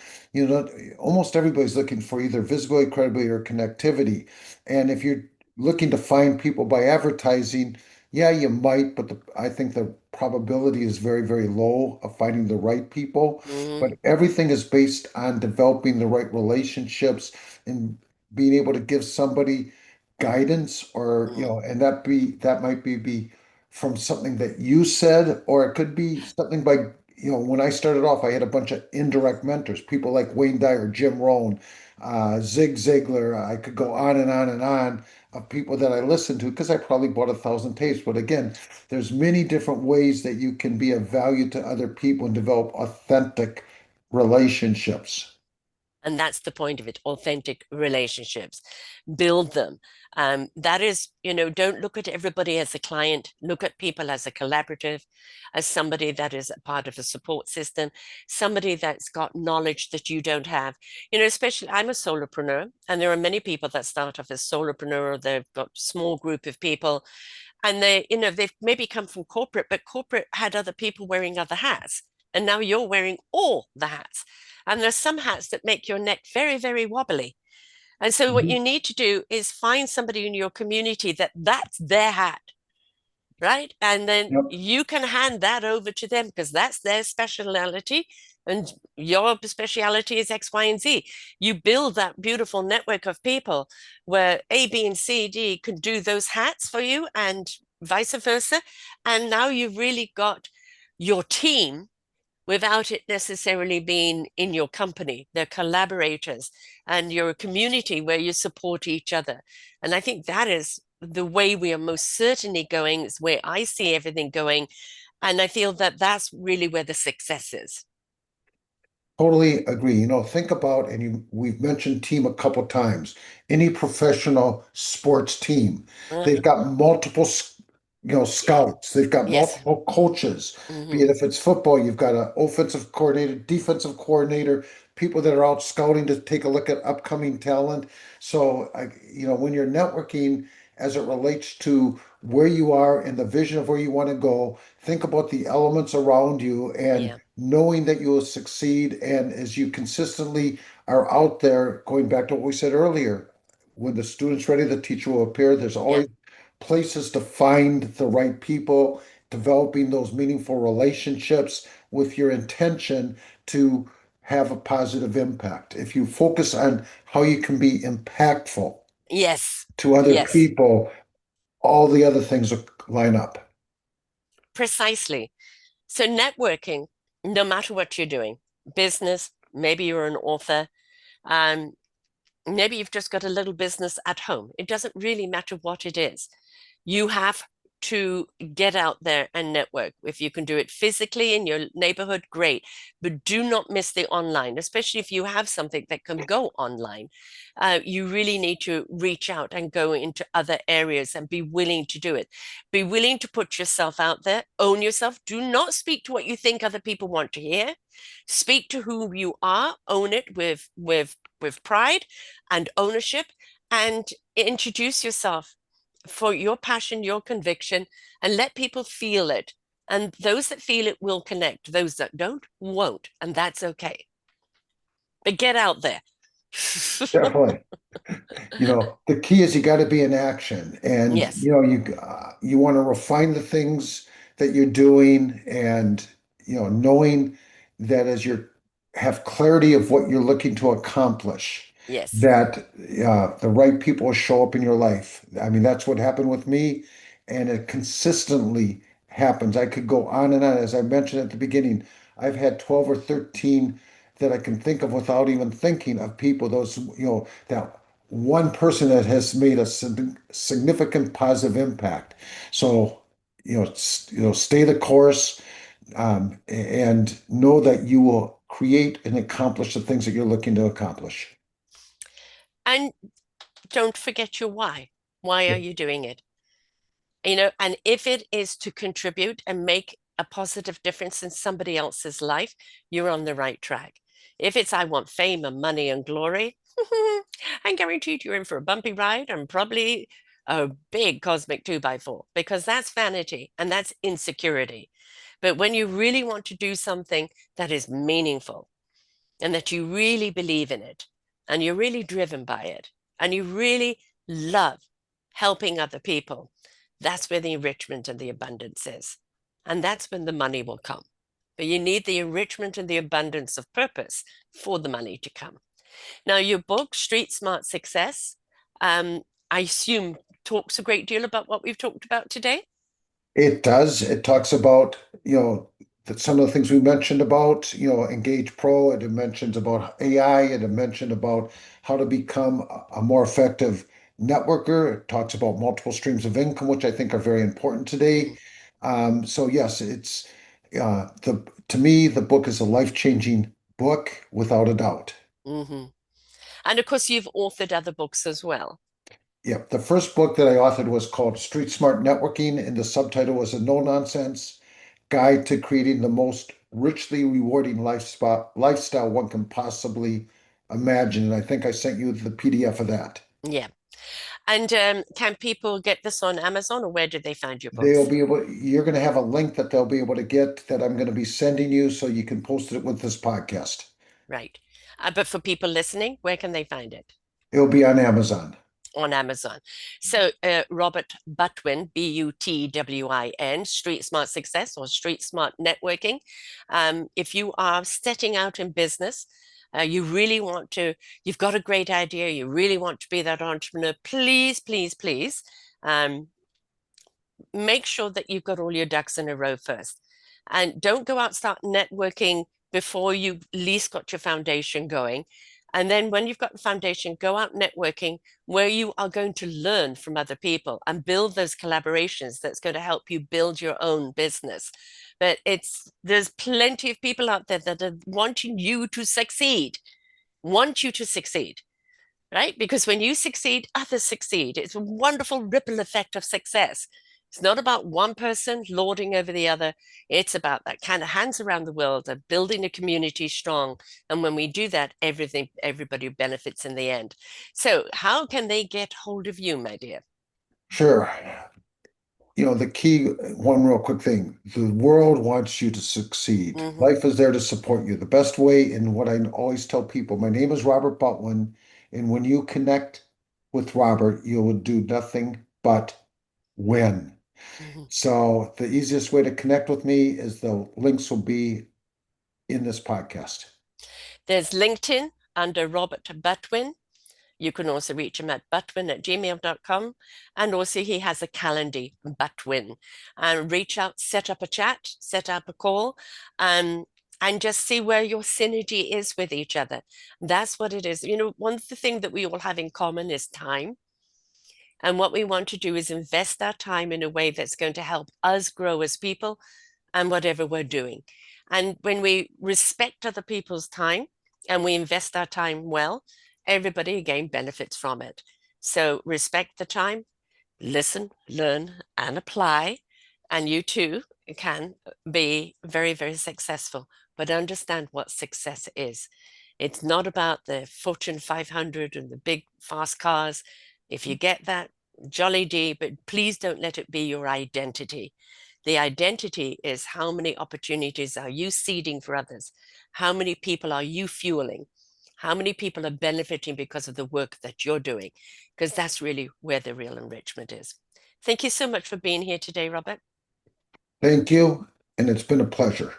Almost everybody's looking for either visibility, credibility, or connectivity. And if you're looking to find people by advertising, yeah, you might, but I think the probability is very, very low of finding the right people. mm, But everything is based on developing the right relationships and being able to give somebody guidance, or mm, and that might be from something that you said, or it could be something by when I started off, I had a bunch of indirect mentors, people like Wayne Dyer, Jim Rohn, Zig Ziglar. I could go on and on and on of people that I listened to because I probably bought 1,000 tapes. But again, there's many different ways that you can be of value to other people and develop authentic relationships. And that's the point of it, authentic relationships. Build them. That is, don't look at everybody as a client. Look at people as a collaborative, as somebody that is a part of a support system, somebody that's got knowledge that you don't have. Especially I'm a solopreneur, and there are many people that start off as solopreneur. They've got a small group of people, and they've maybe come from corporate, but corporate had other people wearing other hats. And now you're wearing all the hats. And there's some hats that make your neck very, very wobbly. And so what Mhm. you need to do is find somebody in your community that's their hat, right? And then Yep. you can hand that over to them because that's their speciality. And your speciality is X, Y, and Z. You build that beautiful network of people where A, B, and C, D can do those hats for you and vice versa. And now you've really got your team without it necessarily being in your company. They're collaborators and you're a community where you support each other. And I think that is the way we are most certainly going, is where I see everything going. And I feel that that's really where the success is. Totally agree. Think about, and we've mentioned team a couple times. Any professional sports team, they've Uh, got multiple, yeah. scouts. They've got Yes. multiple coaches. Be Hmm. it if it's football, you've got an offensive coordinator, defensive coordinator, people that are out scouting to take a look at upcoming talent. So, when you're networking as it relates to where you are and the vision of where you want to go, think about the elements around you and Yeah. knowing that you will succeed. And as you consistently are out there, going back to what we said earlier, when the student's ready, the teacher will appear. There's Yeah. always places to find the right people, developing those meaningful relationships with your intention to have a positive impact. If you focus on how you can be impactful Yes. to other Yes. people, all the other things will line up. Precisely. So networking, no matter what you're doing, business, maybe you're an author, um, maybe you've just got a little business at home. It doesn't really matter what it is. You have to get out there and network. If you can do it physically in your neighborhood, great. But do not miss the online, especially if you have something that can go online. You really need to reach out and go into other areas and be willing to do it. Be willing to put yourself out there, own yourself. Do not speak to what you think other people want to hear. Speak to who you are, own it with pride and ownership, and introduce yourself for your passion, your conviction, and let people feel it. And those that feel it will connect. Those that don't won't. And that's okay. But get out there. Definitely. The key is you got to be in action, and Yes. you want to refine the things that you're doing, and knowing that as you have clarity of what you're looking to accomplish, Yes. that the right people will show up in your life. I mean, that's what happened with me, and it consistently happens. I could go on and on. As I mentioned at the beginning, I've had 12 or 13 that I can think of without even thinking of people, those, that one person that has made a significant positive impact. So, stay the course, and know that you will create and accomplish the things that you're looking to accomplish. And don't forget your why. Why are Yeah. you doing it? And if it is to contribute and make a positive difference in somebody else's life, you're on the right track. If it's, I want fame and money and glory, I'm guaranteed you're in for a bumpy ride and probably a big cosmic 2x4 because that's vanity and that's insecurity. But when you really want to do something that is meaningful and that you really believe in it and you're really driven by it and you really love helping other people, that's where the enrichment and the abundance is. And that's when the money will come. But you need the enrichment and the abundance of purpose for the money to come. Now, your book, Street Smart Success, um, I assume talks a great deal about what we've talked about today. It does. It talks about, that some of the things we mentioned about, Engage Pro, and it mentions about AI, and it mentioned about how to become a more effective networker. It talks about multiple streams of income, which I think are very important today. Mhm. So yes, it's the to me, the book is a life-changing book without a doubt. Hmm. And of course, you've authored other books as well. Yep. The first book that I authored was called Street Smart Networking, and the subtitle was A No Nonsense Guide to Creating the Most Richly Rewarding Lifestyle One Can Possibly Imagine. And I think I sent you the PDF of that. Yeah. And can people get this on Amazon, or where do they find your They'll books? be able, you're going to have a link that they'll be able to get that I'm going to be sending you so you can post it with this podcast. Right. But for people listening, where can they find it? It'll be on Amazon. On Amazon. So Robert Butwin, Butwin, Street Smart Success or Street Smart Networking. If you are setting out in business, you really want to, you've got a great idea, you really want to be that entrepreneur, please, please, please um, make sure that you've got all your ducks in a row first. And don't go out start networking before you've at least got your foundation going. And then when you've got the foundation, go out networking where you are going to learn from other people and build those collaborations that's going to help you build your own business. But there's plenty of people out there that are wanting you to succeed, want you to succeed, right? Because when you succeed, others succeed. It's a wonderful ripple effect of success. It's not about one person lording over the other. It's about that kind of hands around the world of building a community strong. And when we do that, everybody benefits in the end. So how can they get hold of you, my dear? Sure. The key, one real quick thing, the world wants you to succeed. Hmm. Life is there to support you. The best way, and what I always tell people, my name is Robert Butwin, and when you connect with Robert, you will do nothing but win. Hmm. So the easiest way to connect with me is the links will be in this podcast. There's LinkedIn under Robert Butwin. You can also reach him at butwin@gmail.com. And also, he has a calendar, Butwin. And reach out, set up a chat, set up a call, um, and just see where your synergy is with each other. That's what it is. One of the things that we all have in common is time. And what we want to do is invest our time in a way that's going to help us grow as people and whatever we're doing. And when we respect other people's time and we invest our time well, everybody again benefits from it. So respect the time, listen, learn, and apply. And you too can be very, very successful, but understand what success is. It's not about the Fortune 500 and the big fast cars. If you get that, jolly D, but please don't let it be your identity. The identity is how many opportunities are you seeding for others? How many people are you fueling? How many people are benefiting because of the work that you're doing? Because that's really where the real enrichment is. Thank you so much for being here today, Robert. Thank you, and it's been a pleasure.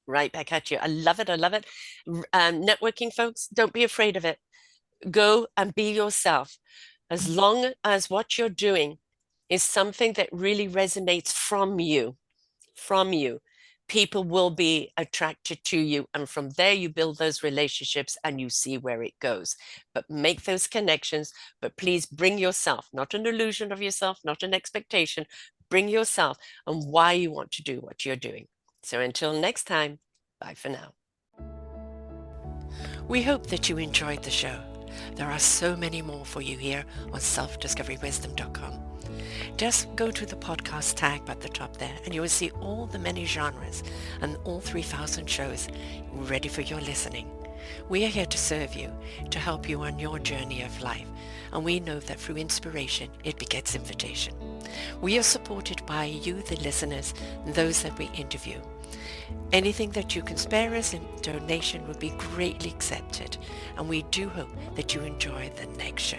Right back at you. I love it. I love it. Networking, folks, don't be afraid of it. Go and be yourself. As long as what you're doing is something that really resonates from you, people will be attracted to you. And from there, you build those relationships and you see where it goes. But make those connections. But please bring yourself, not an illusion of yourself, not an expectation. Bring yourself and why you want to do what you're doing. So until next time, bye for now. We hope that you enjoyed the show. There are so many more for you here on selfdiscoverywisdom.com. Just go to the podcast tag at the top there and you will see all the many genres and all 3,000 shows ready for your listening. We are here to serve you, to help you on your journey of life, and we know that through inspiration it begets invitation. We are supported by you, the listeners, and those that we interview. Anything that you can spare us in donation would be greatly accepted, and we do hope that you enjoy the next show.